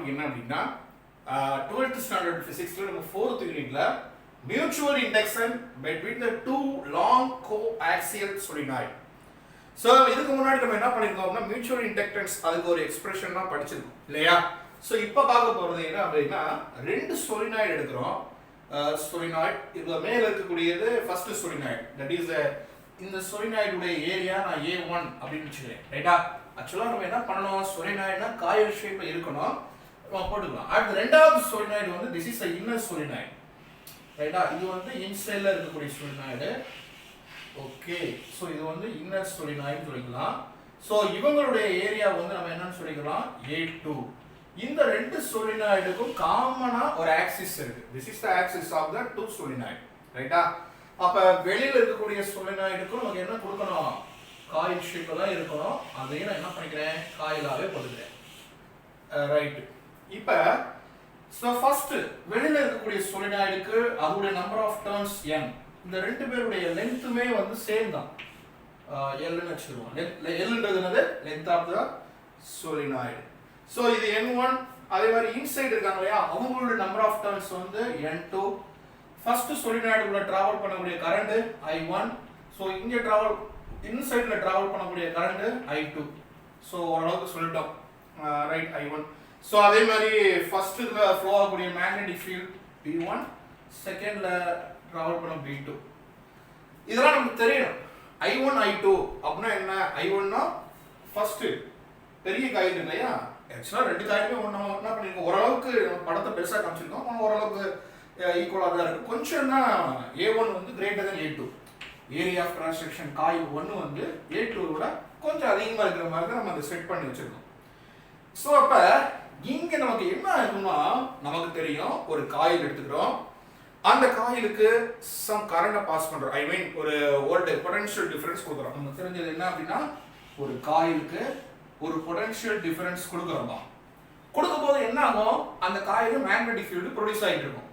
Topic என்ன அப்படின்னா 12th standard பிசிக்ஸ்ல நம்ம 4th யூனிட்ல mutual induction between the two long coaxial solenoid. ஸோ இதுக்கு முன்னாடி நம்ம என்ன பண்ணியிருக்கோம்னா மியூச்சுவல் இண்டக்டன்ஸ் அதுக்கு ஒரு எக்ஸ்பிரஷன் தான் படிச்சிருக்கோம் இல்லையா. ஸோ இப்போ பார்க்க போகிறது என்ன அப்படின்னா ரெண்டு சொலினாய்டு எடுக்கிறோம். சொலினாய்டு இதில் மேலே இருக்கக்கூடியது ஃபர்ஸ்ட் சொலினாய்டு, தட் இஸ் இந்த சொலினாய்டுடைய ஏரியா நான் A1 அப்படின்னு வச்சுக்கிறேன் ரைட்டா. ஆக்சுவலாக நம்ம என்ன பண்ணணும், சொலினாய்டுனா காயில் ஷேப்பில் இருக்கணும், நம்ம போட்டுக்கலாம். அடுத்து ரெண்டாவது சொலினாய்டு வந்து திஸ் இஸ் இன்னர் சொலினாய்டு ரைட்டா. இது வந்து இன்சைடில் இருக்கக்கூடிய சொலினாய்டு. ஓகே, ஸோ இது வந்து இன்னர் சொலினாய்டு சொல்லிக்கலாம். ஸோ இவங்களுடைய ஏரியா வந்து நம்ம என்னன்னு சொல்லிக்கலாம் A2. இந்த ரெண்டு சொலினாய்டுக்கும் காமனா ஒரு ஆக்சிஸ் இருக்கு. This is the axis of the two solenoid ரைட்டா. அப்ப வெளியில இருக்கக்கூடிய சொலினாய்டுக்கும் நமக்கு என்ன கொடுக்கணும், காயில் ஷேப்ல தான் இருக்கணும். அதையும் நான் என்ன பண்ணிக்கிறேன், காயிலாவே போட்டுக்கிறேன் ரைட். இப்ப ஸோ ஃபர்ஸ்ட் வெளியில இருக்கக்கூடிய சொலினாய்டுக்கு அதோட நம்பர் ஆஃப் டர்ன்ஸ் n. இந்த ரெண்டு பேருடைய லென்த்துமே வந்து சேம் தான், Lன்னு வச்சுருவோம். Lன்றது என்னது, length of the solenoid. So இது N1. அதே மாதிரி இன்சைடு இருக்காங்க இல்லையா, அவங்களோட நம்பர் ஆஃப் டர்ன்ஸ் வந்து N2. ஃபர்ஸ்ட் சொலினாய்டுக்குள்ள டிராவல் பண்ணக்கூடிய கரண்ட் I1. ஸோ இங்கே டிராவல் இன்சைடில் டிராவல் பண்ணக்கூடிய கரண்ட் I2. ஸோ ஓரளவுக்கு சொல்லிட்டோம் ரைட், I1. ஸோ அதே மாதிரி ஃபர்ஸ்ட் இதில் ஃப்ளோ ஆகக்கூடிய மேக்னெட்டிக் ஃபீல்ட் B1, செகண்டில் டிராவல் பண்ண B2. இதெல்லாம் நமக்கு தெரியணும். I1 I2 அப்படின்னா என்ன, I1னா ஃபர்ஸ்ட் பெரிய காயில் இல்லையா. ஆக்சுவலாக ரெண்டு காயிலுமே ஒன்று என்ன பண்ணியிருக்கோம், ஓரளவுக்கு படத்தை பெருசாக காமிச்சிருக்கோம், ஓரளவுக்கு ஈக்குவலாக தான் இருக்குது. கொஞ்சம் தான் A1 வந்து greater than A2. Area of transaction coil 1 வந்து A2 விட கொஞ்சம் அதிகமாக இருக்கிற மாதிரி தான் நம்ம அதை செட் பண்ணி வச்சுருக்கோம். ஸோ அப்போ இங்கே நமக்கு என்ன ஆகும்னா, நமக்கு தெரியும் ஒரு காயில் எடுத்துக்கிறோம், அந்த காயிலுக்கு சம் கரண்ட்டை பாஸ் பண்ணுறோம். ஐ மீன் ஒரு வோல்டேஜ் பொட்டன்ஷியல் டிஃபரன்ஸ் கொடுக்குறோம். நமக்கு தெரிஞ்சது என்ன அப்படின்னா, ஒரு காயிலுக்கு ஒரு பொட்டன்ஷியல் டிஃபரன்ஸ் கொடுக்குறோம் தான். கொடுக்கும்போது என்ன ஆகும், அந்த காயில் மேக்னெட்டிக் ஃபீல்டு ப்ரொடியூஸ் ஆகிட்டு இருக்கும்.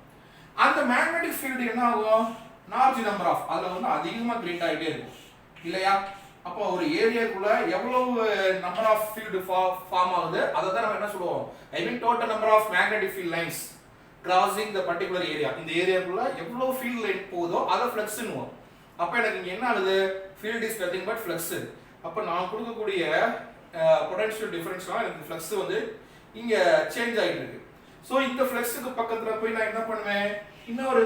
அந்த மேக்னெட்டிக் ஃபீல்டு என்ன ஆகும், லார்ஜ் நம்பர் ஆஃப் அதில் வந்து அதிகமாக கிரியேட் ஆகிட்டே இருக்கும் இல்லையா. அப்போ ஒரு ஏரியாக்குள்ள எவ்வளவு நம்பர் ஆஃப் ஃபீல்டு ஃபார்ம் ஆகுது அதை தான் நம்ம என்ன சொல்லுவோம், I mean total number of magnetic field lines crossing the particular area. இந்த ஏரியாக்குள்ள எவ்வளவு ஃபீல்ட் லைன் போகுதோ அதை ஃப்ளக்ஸ்னுவோம். அப்போ எனக்கு இங்கே என்ன ஆகுது, field is nothing but flux. அப்போ நான் கொடுக்கக்கூடிய பொட்டன்ஷியல் டிஃபரன்ஸ்லாம் எனக்கு ஃப்ளக்ஸ் வந்து இங்கே சேஞ்ச் ஆகிட்டு இருக்கு. ஸோ இந்த ஃப்ளக்ஸுக்கு பக்கத்தில் போய் நான் என்ன பண்ணுவேன், இன்னொரு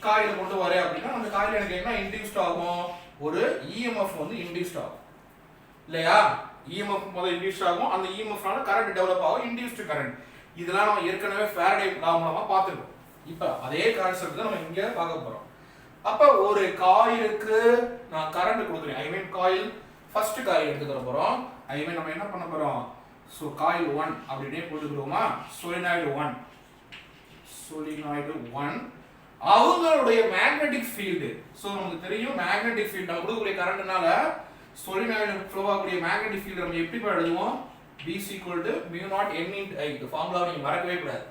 காயில் கொண்டு வரேன் அப்படின்னா அந்த காயில் எனக்கு என்ன இன்டியூஸ்ட் ஆகும், ஒரு இஎம்எஃப் வந்து இன்டியூஸ்ட் ஆகும் இல்லையா. இஎம்எஃப் முதல்ல இன்டியூஸ்ட் ஆகும், அந்த இஎம்எஃப்னால கரண்ட் டெவலப் ஆகும், இன்டியூஸ்டு கரண்ட். இதெல்லாம் நம்ம ஏற்கனவே ஃபாரடே லா மூலமா பார்த்துருக்கோம். இப்போ அதே கான்செப்ட் தான் நம்ம இங்கே பார்க்க போகிறோம். அப்போ ஒரு காயிலுக்கு நான் கரண்ட் கொடுக்குறேன், ஐ மீன் காயில் ஃபர்ஸ்ட் காயில் எடுத்துக்கிற போகிறோம். ஐ மீன் நம்ம என்ன பண்ண போகிறோம், ஸோ காயில் 1 அப்படின்னே போட்டுக்கிறோமா, சொலினாய்டு 1. சொலினாய்டு 1 அவங்களுடைய மேக்னெட்டிக் ஃபீல்டு. ஸோ நமக்கு தெரியும் மேக்னெட்டிக் ஃபீல்டு நம்ம கொடுக்கக்கூடிய கரண்ட்னால சொலினாய்டு ஃப்ளோ ஆகக்கூடிய மேக்னெட்டிக் ஃபீல்டு நம்ம எப்படி எழுதுவோம், B is equal to mu naught n into I. இந்த ஃபார்முலாவை நீங்க மறக்கவே கூடாது.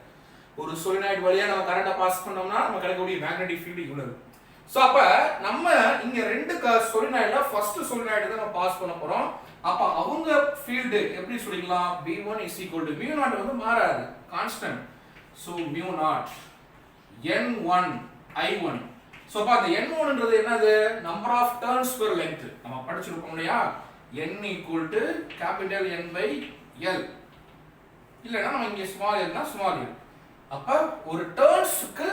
ஒரு சொலினாய்டு வழியா நம்ம கரண்ட்டை பாஸ் பண்ணோம்னா நம்ம கிடைக்கக்கூடிய மேக்னெட்டிக் ஃபீல்டு இவ்வளவு. ஸோ அப்ப நம்ம இங்க ரெண்டு சொலினாய்டுல ஃபர்ஸ்ட் சொலினாய்டு தான் நம்ம பாஸ் பண்ண போறோம். அப்ப அவங்க ஃபீல்டு எப்படி சொல்லிக்கலாம், B1 is equal to mu naught வந்து மாறாது, constant. So mu naught n1 I1. So அப்ப அந்த n1ன்றது என்னது, number of turns per length. நம்ம படிச்சிருக்கோம் இல்லையா, n equal to capital N by L. இல்லைன்னா நம்ம இங்கே ஸ்மால் எல்னா ஸ்மால் எல். அப்போ ஒரு டர்ன்ஸுக்கு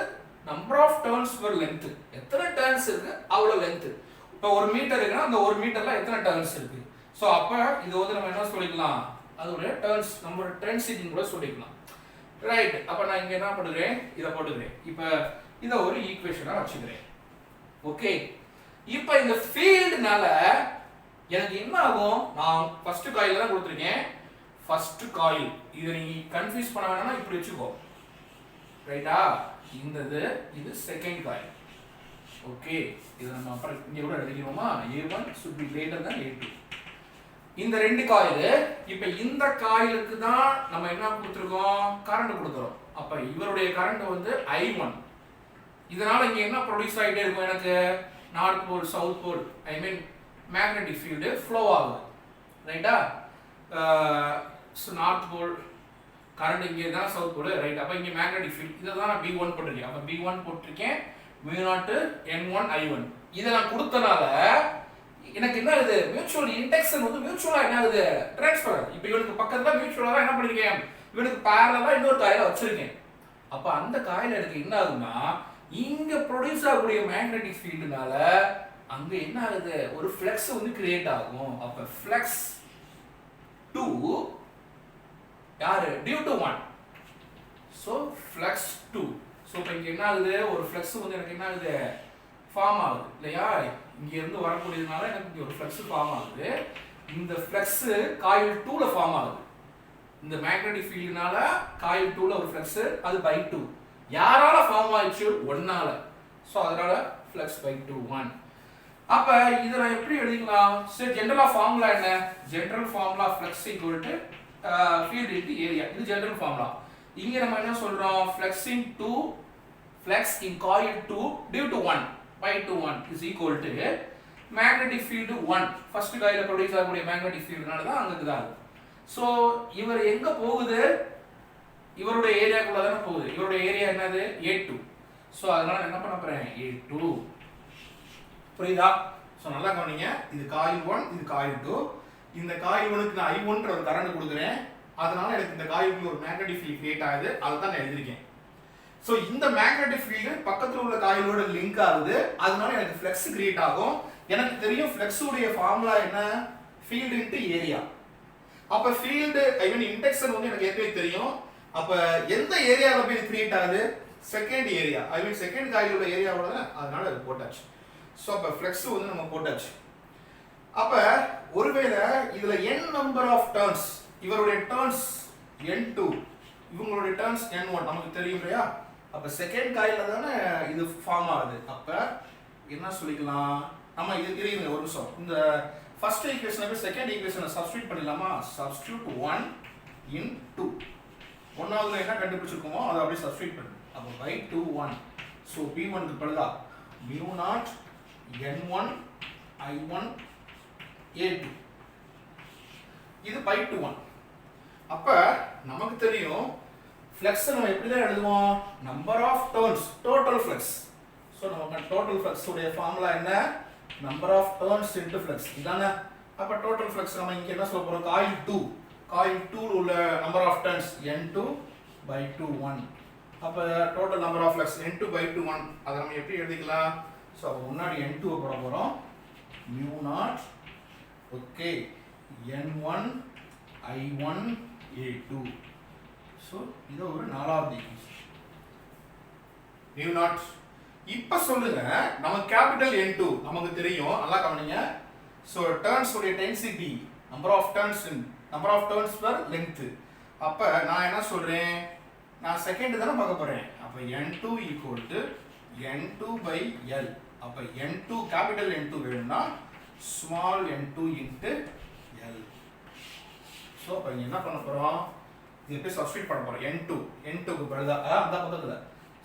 number of turns per length, எத்தனை டர்ன்ஸ் இருக்கு அவ்வளோ லென்த். இப்போ ஒரு மீட்டர் இருக்குன்னா அந்த ஒரு மீட்டர்ல எத்தனை டர்ன்ஸ் இருக்கு. ஸோ அப்போ இது வந்து நம்ம என்ன சொல்லிக்கலாம், அதோடைய டர்ன்ஸ் நம்பர் டென்சிட்டின்னு கூட சொல்லிக்கலாம் ரைட். அப்போ நான் இங்கே என்ன பண்ணுறேன், இதை போட்டுக்கிறேன். இப்போ இதை ஒரு ஈக்குவேஷனாக வச்சுக்கிறேன். ஓகே, இப்போ இந்த ஃபீல்டுனால எனக்கு என்ன ஆகும், நான் ஃபர்ஸ்ட் காயில் தான் கொடுத்துருக்கேன், ஃபர்ஸ்ட் காயில். இதை நீ கன்ஃபியூஸ் பண்ண வேணாம்னா இப்படி வச்சுக்கோ ரைட்டா. இது செகண்ட் காயில். ஓகே, இதை நம்ம அப்புறம் இங்கே கூட எழுதிக்கிறோமா, A1 should be greater than A2. இந்த ரெண்டு காயில். இப்போ இந்த காயிலுக்கு தான் நம்ம என்ன கொடுத்துருக்கோம், கரண்ட் கொடுத்துறோம். அப்போ இவருடைய கரண்ட் வந்து I1. இதனால இங்கே என்ன ப்ரொடியூஸ் ஆகிட்டே இருக்கும், எனக்கு நார்த் போல் சவுத் போல் ஐ மீன் மேக்னெட்டிக் ஃபீல்டு ஃப்ளோ ஆகுது ரைட்டா. ஸோ நார்த் போல் கரண்ட் இங்கே தான் சவுத் போல் ரைட். அப்போ இங்கே மேக்னெட்டிக் ஃபீல்ட் இதை தான் நான் B1 போட்டிருக்கேன். அப்போ B1 போட்டிருக்கேன், μ0 N1 I1. இதை நான் கொடுத்தனால எனக்கு என்ன ஆகுது, மியூச்சுவல் இண்டக்ஷன் வந்து மியூச்சுவலாக என்ன ஆகுது, ட்ரான்ஸ்ஃபர். இப்போ இவனுக்கு பக்கத்தில் மியூச்சுவலாக என்ன பண்ணிருக்கேன், இவனுக்கு பேரலாக இன்னொரு காயில வச்சிருக்கேன். அப்போ அந்த காயில எனக்கு என்ன ஆகுதுன்னா, இங்க ப்ரொடியூஸ் ஆகக்கூடிய மேக்னெட்டிக் ஃபீல்டுனால அங்க என்ன ஆகுது, ஒரு ஃப்ளக்ஸ் வந்து கிரியேட் ஆகும். அப்ப ஃப்ளக்ஸ் 2 யாரு, due to 1. So flux 2. So இப்போ இங்க என்ன ஆகுது, ஒரு ஃப்ளக்ஸ் வந்து எனக்கு என்ன ஆகுது, ஃபார்ம் ஆகுது இல்லையா. இங்க இருந்து வரக்கூடியதுனால எனக்கு இங்க ஒரு ஃப்ளக்ஸ் ஃபார்ம் ஆகுது. இந்த ஃப்ளக்ஸ் காயில் 2ல ஃபார்ம் ஆகுது. இந்த மேக்னெட்டிக் ஃபீல்டுனால காயில் 2ல ஒரு ஃப்ளக்ஸ், அது பை 2. யாரால ஃபார்ம் ஆயிடுச்சு, 1ஆல. சோ அதனால ஃப்ளக்ஸ் பை 2 1. அப்ப இத நான் எப்படி எழுதிக்கலாம், சரி ஜெனரலா ஃபார்முலா என்ன, general formula flux equal to field into area. இது ஜெனரல் ஃபார்முலா. இங்க நம்ம என்ன சொல்றோம், flux in 2 flux in coil 2 due to 1 by 2 1 is equal to magnetic field 1. First காயில ப்ரொடியூஸ் ஆகக்கூடிய மேக்னெட்டிக் ஃபீல்டுனால தான் அங்க இருக்குதா. சோ இவர் எங்க போகுது, இவருடைய ஏரியாக்குள்ள தான போகுது. இவருடைய ஏரியா என்னது, A2. சோ அதனால என்ன பண்ண போறேன், A2. புரியுதா. சோ நல்லா கவனிங்க, இது காயில் 1, இது காயில் 2. இந்த காயில் 1க்கு நான் I1ன்ற ஒரு கரண்ட் கொடுக்கிறேன். அதனால எனக்கு இந்த காயிலுக்குள்ள ஒரு மேக்னெட்டிக் ஃபீல்ட் கிரியேட் ஆகுது. அதை தான் நான் எழுதிருக்கேன். சோ இந்த மேக்னெட்டிக் ஃபீல்டு பக்கத்துல உள்ள காயிலோட லிங்க் ஆகுது. அதனால எனக்கு ஃப்ளக்ஸ் கிரியேட் ஆகும். எனக்கு தெரியும் ஃப்ளக்ஸ் உடைய ஃபார்முலா என்ன, ஃபீல்ட் இன்டு ஏரியா. அப்ப ஃபீல்டு ஐ மீன் இண்டக்ஷன் வந்து எனக்கு ஏற்கனவே தெரியும். அப்ப எந்த ஏரியால போய் கிரியேட் ஆகுது, செகண்ட் ஏரியா ஐ மீன் செகண்ட் காயிலோட ஏரியாவோட, அதனால அது போட்டாச்சு. சோ அப்ப ஃப்ளக்ஸ் வந்து நம்ம போட்டாச்சு. அப்ப ஒருவேளை இதுல n நம்பர் ஆஃப் டர்ன்ஸ், இவருடைய டர்ன்ஸ் N2, இவங்களுடைய டர்ன்ஸ் N1 நமக்கு தெரியும் இல்லையா. அப்ப செகண்ட் காயில்ல தானே இது ஃபார்ம் ஆகுது. அப்ப என்ன சொல்லிக்கலாம், நம்ம இது தெரியுங்க ஒரு நிமிஷம். இந்த ஃபர்ஸ்ட் ஈக்குவேஷனை போய் செகண்ட் ஈக்குவேஷனை சப்ஸ்டிட்யூட் பண்ணிடலாமா. Substitute 1 in 2. ஒன்னாவதுல என்ன கண்டுபிடிச்சிருக்கோமோ அதை அப்படியே சப்ஸ்டிட்யூட் பண்ணு. அப்ப by 2 1. சோ B1 க்கு பதிலா μ0 N1 I1 A2. இது by 2 1. அப்ப நமக்கு தெரியும் ஃப்ளக்ஸ் நம்ம எப்படி தான் எழுதுவோம், number of turns total flux. So நமக்கு டோட்டல் ஃப்ளக்ஸ் உடைய ஃபார்முலா என்ன, number of turns into flux இதானே. அப்ப டோட்டல் ஃப்ளக்ஸ் நம்ம இங்க என்ன சொல்ல போறோம், காயில் 2, காயில் 2 உள்ள number of turns N2 by 2 1. அப்ப total number of flux N2 by 2 1. அத நம்ம எப்படி எழுதிக்கலாம், சோ முன்னாடி N2 போட போறோம், μ0 okay N1 I1 A2. So இது ஒரு நாலாவது ஈக்குவேஷன் μ0. இப்ப சொல்லுங்க, நம்ம கேபிட்டல் N2 நமக்கு தெரியும், நல்லா கவனிங்க. சோ டர்ன்ஸ் உடைய density, number of turns per length. அப்ப நான் என்ன சொல்றேன், நான் செகண்ட் தான பார்க்க போறேன். அப்ப N2 N2 by L. அப்ப N2 கேபிட்டல் N2 வேணும்னா small n2 into L. So அப்ப இங்க என்ன பண்ண போறோம், இத போய் சப்ஸ்டிட்யூட் பண்ண போறோம். n2 க்கு பதிலா அந்த பக்கத்துல.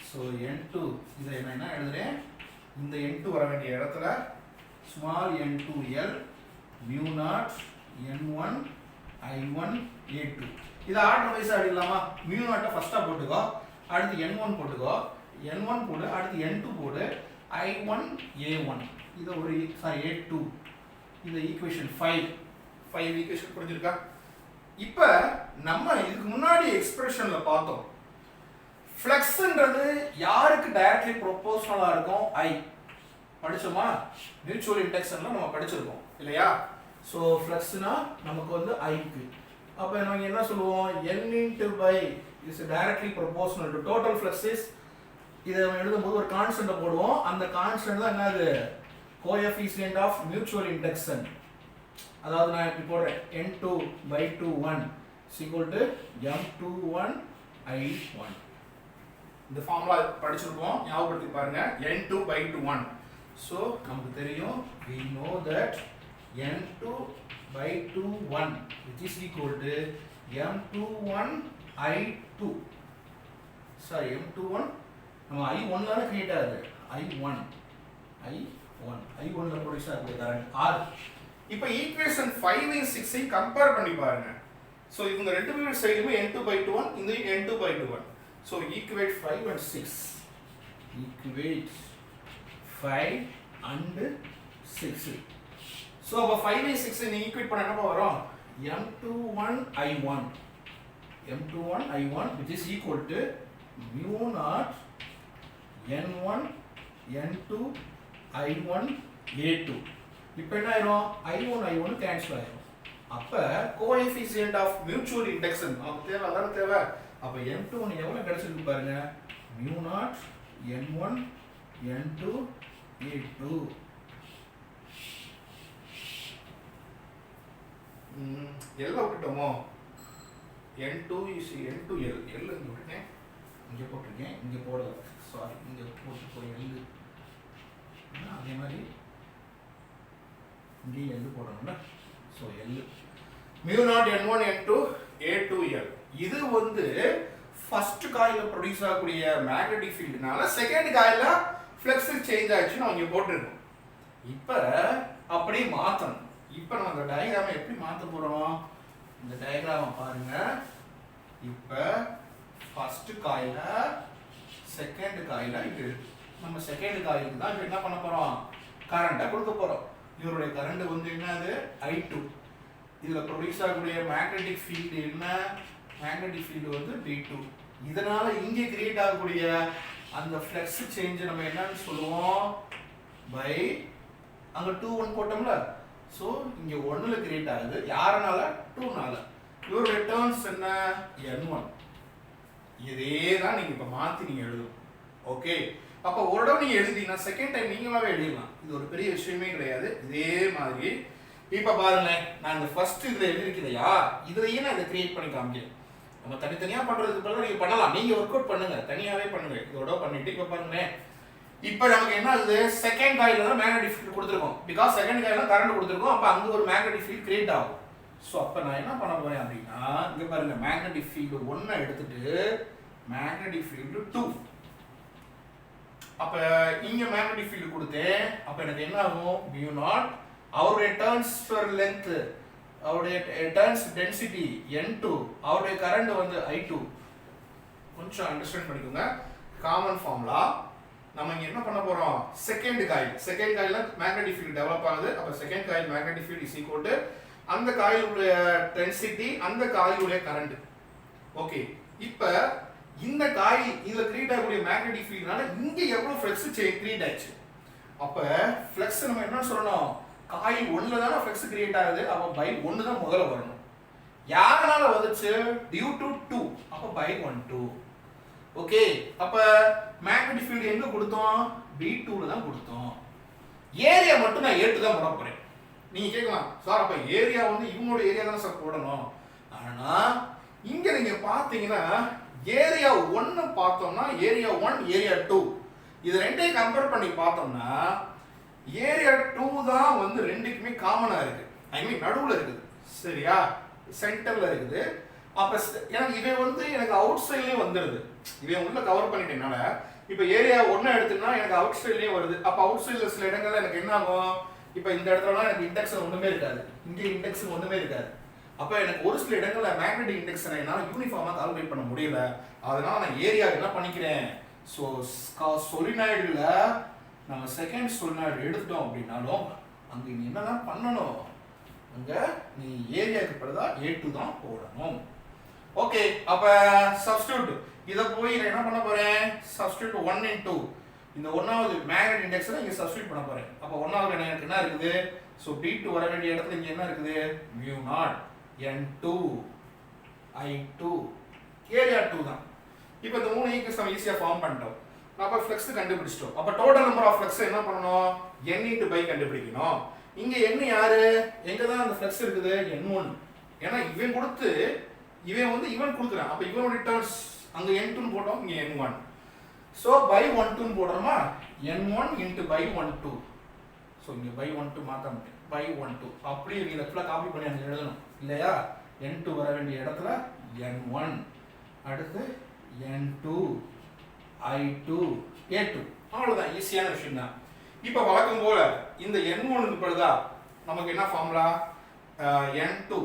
சோ n2 இத என்ன எழுதுறேன், இந்த n2 வர வேண்டிய இடத்துல small n2 L μ0 N1 I1 A2. இத ஆர்டர் வைஸா எழுதலாமா. μ0 ஃபர்ஸ்டா போட்டுக்கோ, அடுத்து N1 போட்டுக்கோ, N1 போடு, அடுத்து N2 போடு, I1 A1. இது ஒரு A2. இந்த ஈக்குவேஷன் 5 ஈக்குவேஷன் புரிஞ்சிருக்கா. இப்ப நம்ம இதுக்கு முன்னாடி எக்ஸ்பிரஷன்ல பார்த்தோம், ஃப்ளக்ஸ்ன்றது யாருக்கு டைரக்ட்லி ப்ரொபோஷனலா இருக்கும், I படிச்சோமா, மியூச்சுவல் இண்டக்ஷன்ல நம்ம படிச்சிருக்கோம் இல்லையா. சோ ஃப்ளக்ஸ்னா நமக்கு வந்து I க்கு. அப்ப நம்ம என்ன சொல்லுவோம், n into by is directly proportional to total flux is. இத நம்ம எழுதும்போது ஒரு கான்ஸ்டன்ட் போடுவோம், அந்த கான்ஸ்டன்ட் தான் என்னது, கோஎஃபிஷியன்ட் ஆஃப் மியூச்சுவல் இண்டக்ஷன். அதாவது நான் இப்படி போடுறேன், n2 by 2 1 is equal to m21 I1. இந்த ஃபார்முலா படிச்சிருப்போம், ஞாபகப்படுத்தி பாருங்க. n2 by 2 1. so நமக்கு தெரியும், we know that n2 by 2 1 which is equal to m21 I2. sorry m21 நம்ம I1 ல கிரியேட் ஆகுது, I1 ல ப்ரொடியூஸ் ஆகுது கரண்ட் R. இப்போ ஈக்குவேஷன் 5 ஐயும் 6 ஐயும் கம்பேர் பண்ணி பாருங்க. ஸோ இவங்க ரெண்டு பேரும் சைடுமே n2 by 2 1 இந்த n2 by 2 1. So equate 5 and 6. Equate 5 and 6. So அப்போ 5 and 6 நீ ஈக்குவேட் பண்ண என்ன வரும் m21 i1 m21 i1 which is equal to mu naught n1 n2 i1 a2. இப்போ என்ன ஆயிரும் i1 கேன்சல் ஆயிரும். அப்ப கோஎஃபிஷியன்ட் ஆஃப் மியூச்சுவல் இண்டக்ஷன் நமக்கு தேவை அதான் தேவை. அப்ப m21 எவ்வளவு கிடைச்சிருக்கு பாருங்க mu naught n1 n2 a2. எல்லாம் விட்டுட்டோமோ n2 is n2l l இங்க விட்டுட்டேன் இங்க போட்டுருக்கேன் இங்க போடல சாரி இங்க போட்டு போய் l அதே மாதிரி இங்கே l போடணும்ல. So l mu naught n1 n2 a2l இது வந்து ஃபர்ஸ்ட் காயில ப்ரொடியூஸ் ஆகக்கூடிய மேக்னெட்டிக் ஃபீல்ட்னால செகண்ட் காயில ஃப்ளக்ஸ் சேஞ்ச் ஆயிடுச்சுன்னு அவங்க போட்டுருக்கோம். இப்போ அப்படியே மாற்றணும். இப்போ நம்ம இந்த டயக்ராமை எப்படி மாற்ற போகிறோம் இந்த டயக்ராமை பாருங்க. இப்போ ஃபர்ஸ்ட் காயில செகண்ட் காயில இது நம்ம செகண்ட் காயிலுக்கு தான் இப்போ என்ன பண்ண போகிறோம் கரண்ட்டை கொடுக்க போகிறோம். இவருடைய கரண்ட் வந்து என்னது I2. இதில் ப்ரொடியூஸ் ஆகக்கூடிய மேக்னெட்டிக் ஃபீல்டு என்ன மேக்னெட்டிக் ஃபீல்டு வந்து B2. இதனால இங்கே கிரியேட் ஆகக்கூடிய அந்த ஃப்ளக்ஸ் சேஞ்ச் நம்ம என்னன்னு சொல்லுவோம் பை அங்கே 2 1 போட்டோம்ல. ஸோ இங்கே 1ல் கிரியேட் ஆகுது யாரனால 2னால. இவருடைய டேர்ன்ஸ் என்ன n1. இதே தான் நீங்கள் இப்போ மாற்றி நீங்கள் எழுதணும். ஓகே அப்போ ஒரு தடவை நீங்கள் எழுதினா செகண்ட் டைம் நீங்களாவே எழுதலாம். இது ஒரு பெரிய விஷயமே கிடையாது. இதே மாதிரி இப்போ பாருங்களேன் நான் இந்த ஃபர்ஸ்ட் இதில் எழுதிருக்கிறையா இதுலையே நான் இதை கிரியேட் பண்ணி காமிக்கிறேன். நம்ம தனித்தனியாக பண்ணுறதுக்கு பதிலாக நீங்கள் பண்ணலாம். நீங்கள் ஒர்க் அவுட் பண்ணுங்க தனியாகவே பண்ணுங்க. இதோட பண்ணிட்டு இப்போ பாருங்களேன் இப்போ நமக்கு என்ன ஆகுது செகண்ட் காயில தான் மேக்னெட்டிக் ஃபீல்ட் கொடுத்துருக்கோம். பிகாஸ் செகண்ட் காயில கரண்ட் கொடுத்துருக்கோம். அப்போ அங்கே ஒரு மேக்னெட்டிக் ஃபீல்ட் கிரியேட் ஆகும். ஸோ அப்போ நான் என்ன பண்ண போறேன் அப்படின்னா இங்கே பாருங்க மேக்னெட்டிக் ஃபீல்டு 1 எடுத்துட்டு மேக்னெட்டிக் ஃபீல்டு 2. அப்போ இங்கே மேக்னெட்டிக் ஃபீல்டு கொடுத்தேன். அப்போ எனக்கு என்ன ஆகும் mu naught அவருடைய டர்ன்ஸ் பெர் லென்த் அவருடைய டர்ன்ஸ் டென்சிட்டி n2 அவருடைய கரண்ட் வந்து I2. கொஞ்சம் அண்டர்ஸ்டாண்ட் பண்ணிக்கோங்க காமன் ஃபார்முலா. நம்ம இங்க என்ன பண்ண போறோம் செகண்ட் காயில்ல மேக்னெட்டிக் ஃபீல்ட் டெவலப் ஆகுது. அப்ப second coil magnetic field is equal to அந்த காயிலுடைய டென்சிட்டி அந்த காயிலுடைய கரண்ட். ஓகே இப்போ இந்த காயில் இதுல கிரியேட் ஆகக்கூடிய மேக்னெட்டிக் ஃபீல்ட்னால இங்க எவ்வளவு ஃப்ளக்ஸ் கிரியேட் ஆச்சு. அப்ப ஃப்ளக்ஸ் நம்ம என்ன சொல்லணும் காயில் 1ல தான ஃப்ளக்ஸ் கிரியேட் ஆகுது. அப்ப பை 1 தான் முதல்ல வரணும். யாரனால வந்துச்சு டியூ டு 2. அப்ப பை 1 2. ஓகே அப்ப மேக்னெட்டிக் ஃபீல்ட் எங்க கொடுத்தோம் B2ல தான் கொடுத்தோம். ஏரியா மட்டும் நான் ஏட்டு தான் போட போறேன். நீங்க கேட்கலாம் சார் அப்ப ஏரியா வந்து இவங்களோட ஏரியா தானே சார் போடணும். ஆனா இங்க நீங்க பாத்தீங்கன்னா ஏரியா 1 பார்த்தோம்னா ஏரியா 1 ஏரியா 2 இது ரெண்டையும் கம்பேர் பண்ணி பார்த்தோம்னா ஏரியா 2 தான் வந்து ரெண்டுக்குமே காமனா இருக்கு. ஐ மீன் நடுவுல இருக்குது சரியா சென்டர்ல இருக்குது. அப்ப எனக்கு இவன் வந்து எனக்கு அவுட் சைட்லயே வந்துடுது. இவன் உள்ள கவர் பண்ணிட்டேனால இப்போ ஏரியா 1 எடுத்துனா எனக்கு அவுட் சைட்லயே வருது. அப்ப அவுட் சைடுல சில இடங்கள்ல எனக்கு என்ன ஆகும் இப்போ இந்த இடத்துலலாம் எனக்கு இண்டக்ஷன் ஒண்ணுமே இருக்காது. இங்க இண்டக்ஷன் ஒண்ணுமே இருக்காது. அப்ப எனக்கு ஒரு சில இடங்கள்ல மேக்னெட்டிக் இண்டக்ஷனை என்னால யூனிஃபார்மா கால்குலேட் பண்ண முடியல. அதனால நான் ஏரியா என்ன பண்ணிக்கிறேன் ஸோ சொலினாய்டுல நம்ம செகண்ட் சொலினாய்டு எடுத்துட்டோம் அப்படின்னாலும் அங்க நீ என்னதான் பண்ணணும் அங்க நீ ஏரியாக்கு பதிலா A2 தான் போடணும். ஓகே அப்ப சப்ஸ்டிட்யூட் இத போய் நான் என்ன பண்ண போறேன் சப்ஸ்டிட்யூட் 1 into இந்த 1வது மேக்னெட்டிக் இண்டக்ஷனை இங்க சப்ஸ்டிட்யூட் பண்ண போறேன். அப்ப 1வது எனக்கு என்ன இருக்குது சோ B2 வர வேண்டிய இடத்துல இங்க என்ன இருக்குது mu naught n2 I2 area 2 தான். இப்போ இந்த மூணு ஈக்குவேஷன் நம்ம ஈஸியா ஃபார்ம் பண்ணிட்டோம். அப்ப ஃப்ளக்ஸ் கண்டுபிடிச்சிட்டோம். அப்ப டோட்டல் நம்பர் ஆஃப் ஃப்ளக்ஸ் என்ன பண்ணனும் n into by கண்டுபிடிக்கணும். இங்க n யாரு எங்க தான் அந்த ஃப்ளக்ஸ் இருக்குது n1. ஏனா இவன் கொடுத்து இவன் வந்து இவன் கொடுக்குறான். அப்ப இவனோட டர்ன்ஸ் அங்க n2 ன்னு போட்டோம் இங்க n1. சோ by 1 ன்னு போடுறோமா n1 into by 12. சோ இங்க by 12 மாத்த முடியும் by 12 அப்படியே நீ லெஃப்ட்ல காப்பி பண்ணி அங்க எழுதணும் இல்லையா n2 வர வேண்டிய இடத்துல n1 அடுத்து n2 I2 A2 அவ்வளவுதான் ஈஸியான விஷயம் தான். இப்போ வழக்கம் போல இந்த n1 க்கு பதிலா நமக்கு என்ன ஃபார்முலா n2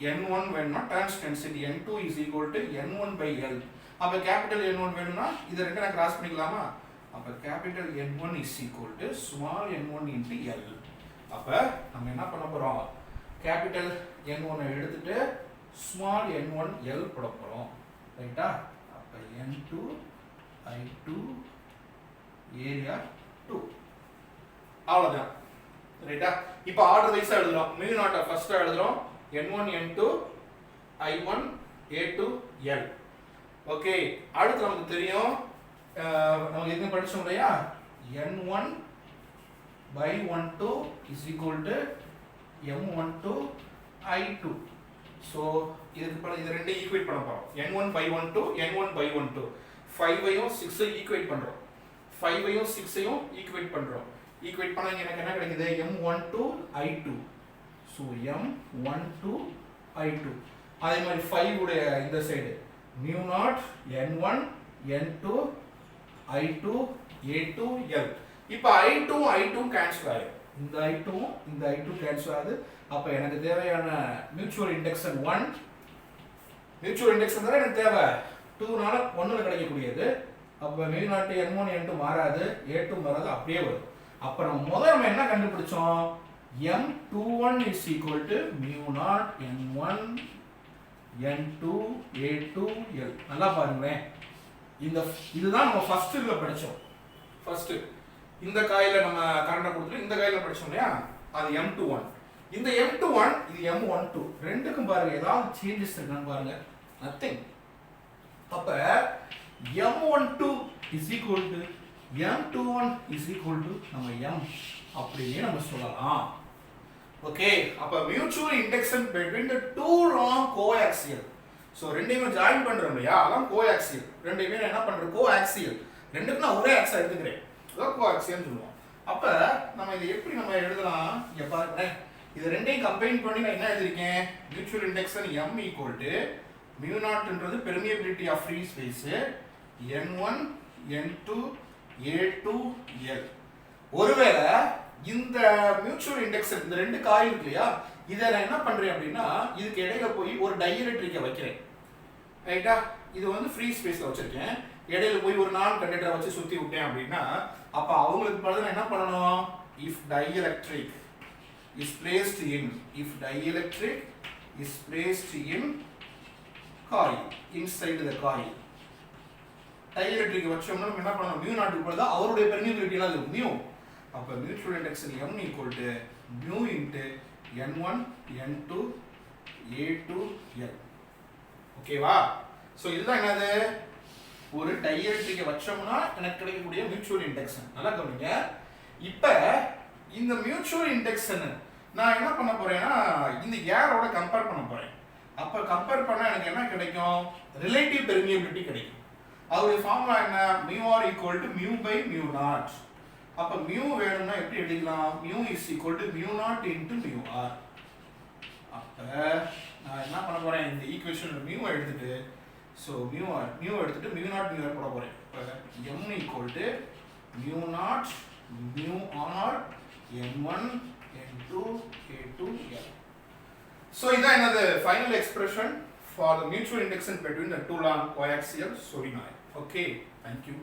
n1 வேணும்னா turns density n2 is equal to n1 by L. அப்ப கேபிட்டல் n1 வேணும்னா இது ரெண்டும் நான் கிராஸ் பண்ணிக்கலாமா? அப்ப capital n1 is equal to small n1 into L. அப்ப நம்ம என்ன பண்ண போறோம்? கேபிட்டல் n1 எடுத்துட்டு small n1 L போட போறோம். ரைட்டா? அப்ப n2 I2 ஏரியா 2. அவ்வளவுதான். ரைட்டா? இப்போ ஆர்டர் வைஸா எழுதுறோம். mu naught ஃபர்ஸ்ட் எழுதுறோம். n1 n2 I1 A2 L. Okay, அடுத்து நமக்கு தெரியும் நம்ம என்ன படிச்சோம் இல்லையா? n1 by 12 is equal to m12 I2. so இது ரெண்டு ஈக்குவேட் பண்ண போறோம். n1 by 12 n1 by 12 5 ஐயும் 6 ஐயும் ஈக்குவேட் பண்றோம். 5 ஐயும் 6 ஐயும் ஈக்குவேட் பண்றோம். ஈக்குவேட் பண்ணா எனக்கு என்ன கிடைக்குது? m12 I2. so m12 I2. அதே மாதிரி 5 உடைய இந்த side mu naught n1 n2 I2 A2 L. இப்போ I2 I2 கேன்சல் ஆயிடும். இந்த I2 இந்த I2 கேன்சல் ஆகுது. அப்ப எனக்கு தேவையான மியூச்சுவல் இண்டக்ஷன் 1 மியூச்சுவல் இண்டக்ஷன் தான் எனக்கு தேவை. 2 நால 1ல கிடைக்கக்கூடியது. அப்ப mu naught n1 n2 மாறாது, A2 மாறாது, அப்படியே வரும். அப்ப நம்ம என்ன கண்டுபிடிச்சோம்? m21 is equal to mu naught n1 n2 A2 L. நல்லா பாருங்களேன். இதுதான் நம்ம ஃபர்ஸ்ட் இதுல படிச்சோம். ஃபர்ஸ்ட் இந்த காயில நம்ம கரண்ட கொடுத்து இந்த காயில படிச்சோம் இல்லையா? அது m21. இந்த m21 இது m12. ரெண்டுக்கும் பாருங்க ஏதாவது சேஞ்சஸ் இருக்கான்னு பாருங்க. நதிங். அப்ப m12 is equal to m21 is equal to நம்ம m அப்படியே நம்ம சொல்லலாம். ஓகே, அப்ப mutual induction between the two long coaxial. So ரெண்டையுமே ஜாயின் பண்றோம் இல்லையா? அதான் கோஆக்சியல். ரெண்டையுமே என்ன பண்றோம்? கோஆக்சியல். ரெண்டுக்கும் நான் ஒரே ஆக்ஸா எடுத்துக்கிறேன். அதான் கோஆக்சியல்னு சொல்லுவோம். அப்ப நம்ம இதை எப்படி நம்ம எழுதலாம்? இங்க பாருங்க. இது ரெண்டையும் கம்பைன் பண்ணி நான் என்ன எழுதிருக்கேன்? Mutual induction m equal to mu naught ன்றது permeability of free space n1 n2 A2 L. ஒருவேளை இந்த மியூச்சுவல் இண்டக்ஷன் இந்த ரெண்டு காயில் இருக்கு இல்லையா? இதை நான் என்ன பண்றேன் அப்படின்னா இதுக்கு இடையில போய் ஒரு டைஎலக்ட்ரிக்கை வைக்கிறேன். ரைட்டா? இது வந்து ஃப்ரீ ஸ்பேஸ்ல வச்சிருக்கேன். இடையில போய் ஒரு நான் கண்டக்டரை வச்சு சுத்தி விட்டேன் அப்படின்னா அப்ப அவங்களுக்கு பதிலா என்ன பண்ணணும்? if dielectric is placed in coil inside the coil. Dielectric வச்சோம்னா நம்ம என்ன பண்ணணும்? mu naught க்கு பதிலா அவருடைய பெர்மியபிலிட்டி எல்லாம் இருக்கு mu. அப்ப mutual induction m equal to mu into n1 n2 A2 L. ஓகேவா? சோ இதுதான் என்னது? ஒரு டைஎலக்ட்ரிக்கை வச்சோம்னா எனக்கு கிடைக்கக்கூடிய மியூச்சுவல் இண்டக்ஷன். நல்லா கவனிங்க. இப்ப இந்த மியூச்சுவல் இண்டக்ஷன் நான் என்ன பண்ண போறேன்னா இந்த ஏரோட கம்பேர் பண்ண போறேன். அப்ப கம்பேர் பண்ணா எனக்கு என்ன கிடைக்கும்? ரிலேட்டிவ் பெர்மியபிலிட்டி கிடைக்கும். அதோட ஃபார்முலா என்ன? mu r equal to mu by mu naught. அப்ப mu வேணும்னா எப்படி எழுதிக்கலாம்? mu is equal to mu naught into mu r. அப்ப நான் என்ன பண்ண போறேன்? இந்த ஈக்குவேஷன்ல mu எடுத்துட்டு so mu எடுத்துட்டு mu naught mu r போட போறேன். அப்ப m equal to mu naught mu r n1 n2 A2 L. so இதான் என்னது final expression for the mutual induction between the two long coaxial solenoid. okay, thank you.